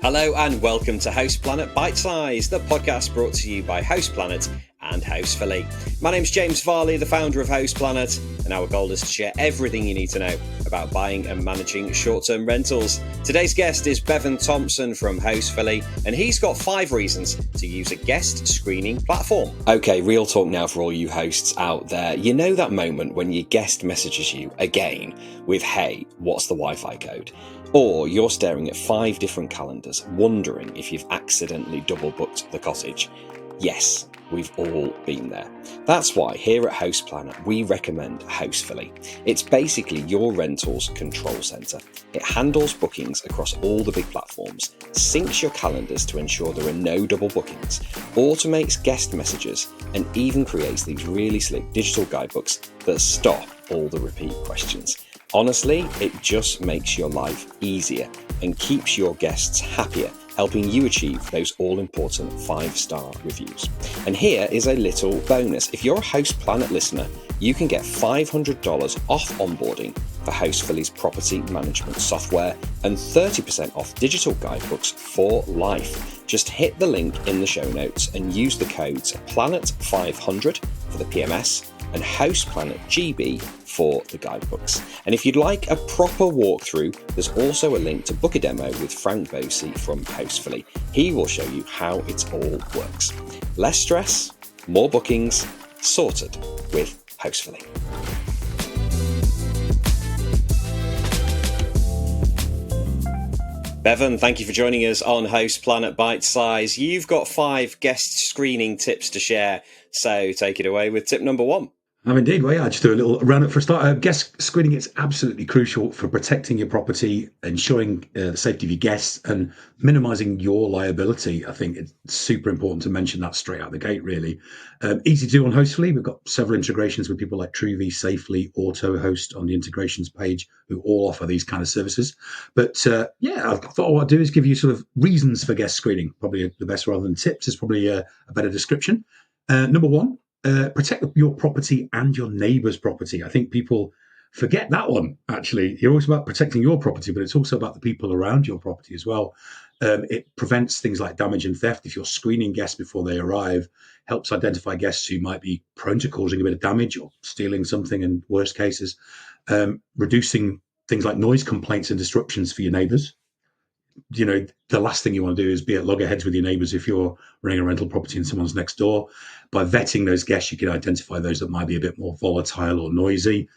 Hello and welcome to Host Planet Bitesize, the podcast brought to you by Host Planet and Hostfully. My name's James Varley, the founder of Host Planet, and our goal is to share everything you need to know about buying and managing short-term rentals. Today's guest is Bevan Thompson from Hostfully, and he's got 5 reasons to use a guest screening platform. Okay, real talk now for all you hosts out there. You know that moment when your guest messages you again with, "Hey, what's the Wi-Fi code?" Or you're staring at 5 different calendars, wondering if you've accidentally double booked the cottage. Yes, we've all been there. That's why here at Host Planet, we recommend Hostfully. It's basically your rental's control centre. It handles bookings across all the big platforms, syncs your calendars to ensure there are no double bookings, automates guest messages, and even creates these really slick digital guidebooks that stop all the repeat questions. Honestly, it just makes your life easier and keeps your guests happier, helping you achieve those all-important 5-star reviews. And here is a little bonus. If you're a Host Planet listener, you can get $500 off onboarding for Hostfully's property management software and 30% off digital guidebooks for life. Just hit the link in the show notes and use the codes PLANET500 for the PMS and Host Planet GB for the guidebooks. And if you'd like a proper walkthrough, there's also a link to book a demo with Frank Bosey from Hostfully. He will show you how it all works. Less stress, more bookings, sorted with Hostfully. Bevan, thank you for joining us on Host Planet Bitesize. You've got 5 guest screening tips to share, so take it away with tip number 1. Indeed. Well, yeah, I just do a little roundup for a start. Guest screening is absolutely crucial for protecting your property, ensuring the safety of your guests, and minimising your liability. I think it's super important to mention that straight out the gate, really. Easy to do on Hostfully. We've got several integrations with people like Truvi, Safely, AutoHost on the integrations page, who all offer these kind of services. But I thought what I'd do is give you sort of reasons for guest screening. Probably the best rather than tips is probably a better description. Number 1. Protect your property and your neighbour's property. I think people forget that one, actually. You're always about protecting your property, but it's also about the people around your property as well. It prevents things like damage and theft. If you're screening guests before they arrive, helps identify guests who might be prone to causing a bit of damage or stealing something in worst cases. Reducing things like noise complaints and disruptions for your neighbours. You know, the last thing you want to do is be at loggerheads with your neighbours if you're running a rental property and someone's next door. By vetting those guests, you can identify those that might be a bit more volatile or noisy.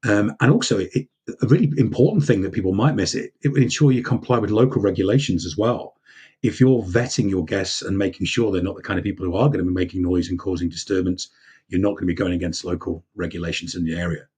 And also, a really important thing that people might miss, it will ensure you comply with local regulations as well. If you're vetting your guests and making sure they're not the kind of people who are going to be making noise and causing disturbance, you're not going to be going against local regulations in the area.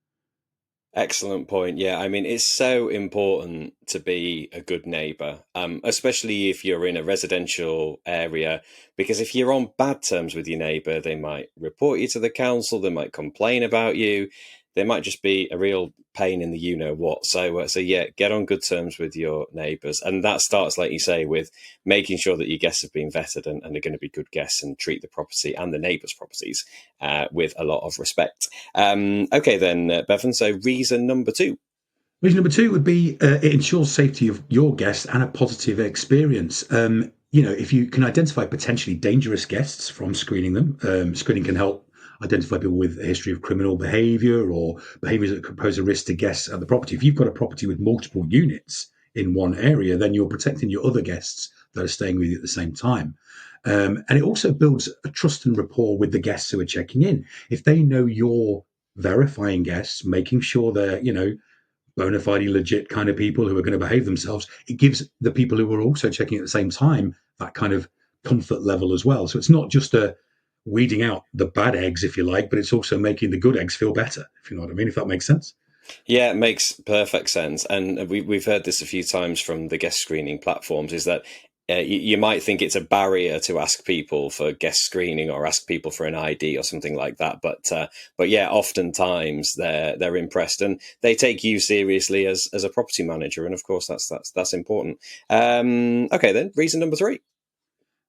Excellent point. Yeah, I mean, it's so important to be a good neighbour, especially if you're in a residential area, because if you're on bad terms with your neighbour, they might report you to the council, they might complain about you, they might just be a real pain in the you-know-what. So yeah, get on good terms with your neighbours. And that starts, like you say, with making sure that your guests have been vetted and are going to be good guests and treat the property and the neighbours' properties with a lot of respect. Okay, then, Bevan, so reason number 2. Reason number 2 would be it ensures safety of your guests and a positive experience. If you can identify potentially dangerous guests from screening them, screening can help identify people with a history of criminal behaviour or behaviours that could pose a risk to guests at the property. If you've got a property with multiple units in one area, then you're protecting your other guests that are staying with you at the same time. And it also builds a trust and rapport with the guests who are checking in. If they know you're verifying guests, making sure they're, bona fide, legit kind of people who are going to behave themselves, it gives the people who are also checking at the same time that kind of comfort level as well. So it's not just weeding out the bad eggs, if you like, but it's also making the good eggs feel better, if you know what I mean, if that makes sense. Yeah, it makes perfect sense. And we've heard this a few times from the guest screening platforms, is that you might think it's a barrier to ask people for guest screening or ask people for an ID or something like that. But yeah, oftentimes they're impressed and they take you seriously as a property manager. And of course, that's important. Okay, then reason number 3.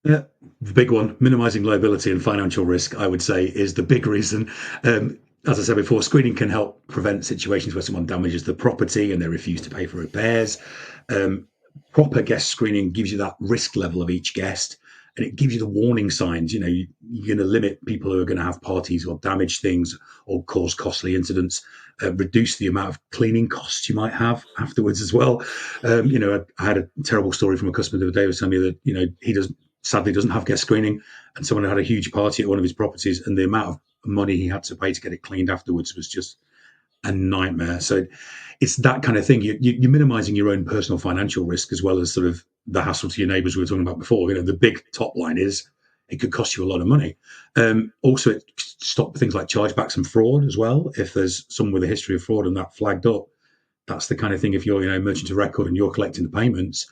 Yeah, the big one, minimizing liability and financial risk, I would say, is the big reason. As I said before, screening can help prevent situations where someone damages the property and they refuse to pay for repairs. proper guest screening gives you that risk level of each guest, and it gives you the warning signs. You're going to limit people who are going to have parties or damage things or cause costly incidents, reduce the amount of cleaning costs you might have afterwards as well. I had a terrible story from a customer the other day who was telling me that, he sadly doesn't have guest screening, and someone had a huge party at one of his properties, and the amount of money he had to pay to get it cleaned afterwards was just a nightmare. So it's that kind of thing. You're minimizing your own personal financial risk as well as sort of the hassle to your neighbours we were talking about before. The big top line is it could cost you a lot of money. Also, it stops things like chargebacks and fraud as well. If there's someone with a history of fraud and that flagged up, that's the kind of thing. If you're merchant of record and you're collecting the payments,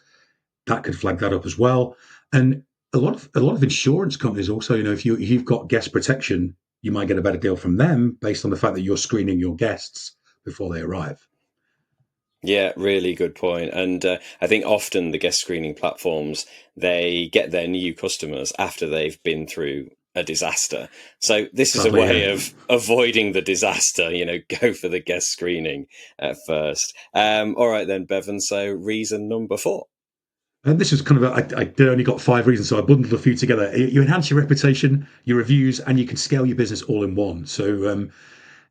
that could flag that up as well. And a lot of insurance companies also, if you've got guest protection, you might get a better deal from them based on the fact that you're screening your guests before they arrive. Yeah, really good point. And I think often the guest screening platforms, they get their new customers after they've been through a disaster. So this is a way of avoiding the disaster, go for the guest screening at first. All right then, Bevan. So reason number 4. And this was kind of I only got 5 reasons, so I bundled a few together. You enhance your reputation, your reviews, and you can scale your business all in one. So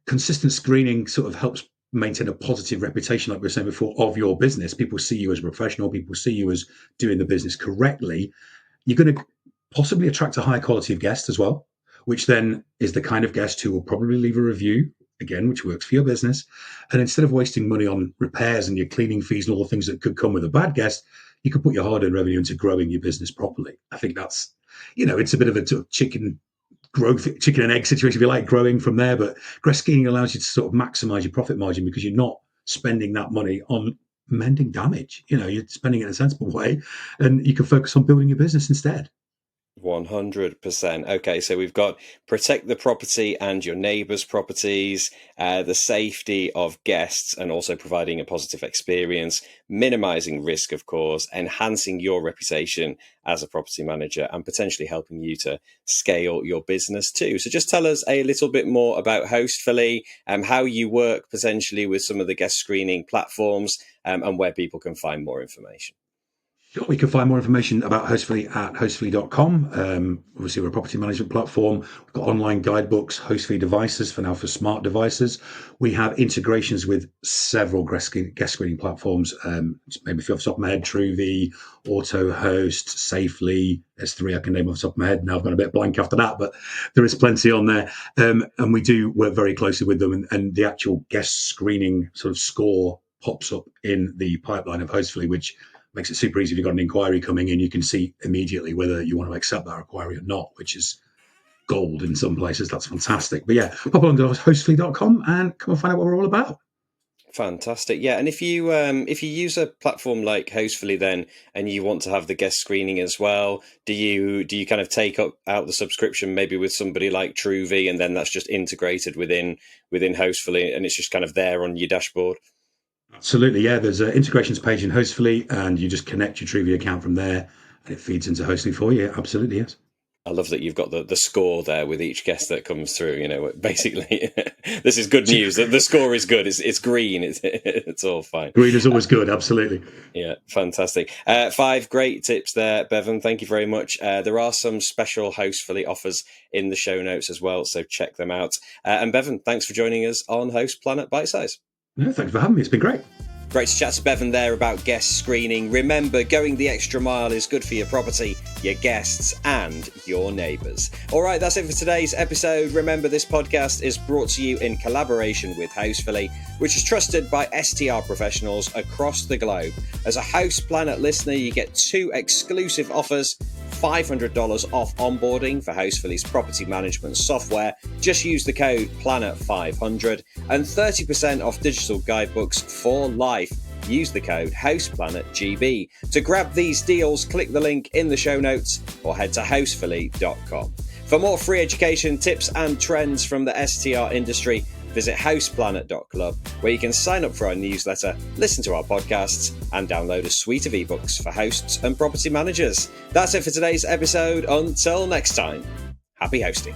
consistent screening sort of helps maintain a positive reputation, like we were saying before, of your business. People see you as a professional. People see you as doing the business correctly. You're going to possibly attract a high quality of guest as well, which then is the kind of guest who will probably leave a review, again, which works for your business. And instead of wasting money on repairs and your cleaning fees and all the things that could come with a bad guest, you could put your hard-earned revenue into growing your business properly. I think that's, it's a bit of a chicken and egg situation, if you like, growing from there. But guest screening allows you to sort of maximize your profit margin because you're not spending that money on mending damage. You're spending it in a sensible way, and you can focus on building your business instead. 100%. Okay, so we've got protect the property and your neighbours' properties, the safety of guests, and also providing a positive experience, minimising risk, of course, enhancing your reputation as a property manager, and potentially helping you to scale your business too. So just tell us a little bit more about Hostfully, how you work potentially with some of the guest screening platforms, and where people can find more information. Sure. We can find more information about Hostfully at hostfully.com. Obviously, we're a property management platform. We've got online guidebooks, Hostfully devices for smart devices. We have integrations with several guest screening platforms. Maybe off the top of my head, Truvi, AutoHost, Safely. There's 3 I can name off the top of my head. Now I've gone a bit blank after that, but there is plenty on there. And we do work very closely with them. And the actual guest screening sort of score pops up in the pipeline of Hostfully, which makes it super easy. If you've got an inquiry coming in, you can see immediately whether you want to accept that inquiry or not, which is gold in some places. That's fantastic. But yeah, pop along to hostfully.com and come and find out what we're all about. Fantastic. Yeah. And if you use a platform like Hostfully then, and you want to have the guest screening as well, do you kind of take out the subscription maybe with somebody like Truvi, and then that's just integrated within Hostfully, and it's just kind of there on your dashboard? Absolutely, yeah. There's an integrations page in Hostfully, and you just connect your Truvi account from there, and it feeds into Hostfully for you. Absolutely, yes. I love that you've got the score there with each guest that comes through. Basically, this is good news. The score is good. It's green. It's all fine. Green is always good. Absolutely. Yeah, fantastic. 5 great tips there, Bevan. Thank you very much. There are some special Hostfully offers in the show notes as well, so check them out. And Bevan, thanks for joining us on Host Planet Bitesize. No, thanks for having me. It's been great. Great to chat to Bevan there about guest screening. Remember, going the extra mile is good for your property, your guests, and your neighbours. All right, that's it for today's episode. Remember, this podcast is brought to you in collaboration with Hostfully, which is trusted by STR professionals across the globe. As a Host Planet listener, you get 2 exclusive offers: $500 off onboarding for Hostfully's property management software. Just use the code PLANET500, and 30% off digital guidebooks for life. Use the code HostPlanetGB. To grab these deals, click the link in the show notes or head to hostfully.com. For more free education, tips and trends from the STR industry, visit hostplanet.club, where you can sign up for our newsletter, listen to our podcasts, and download a suite of ebooks for hosts and property managers. That's it for today's episode. Until next time, happy hosting.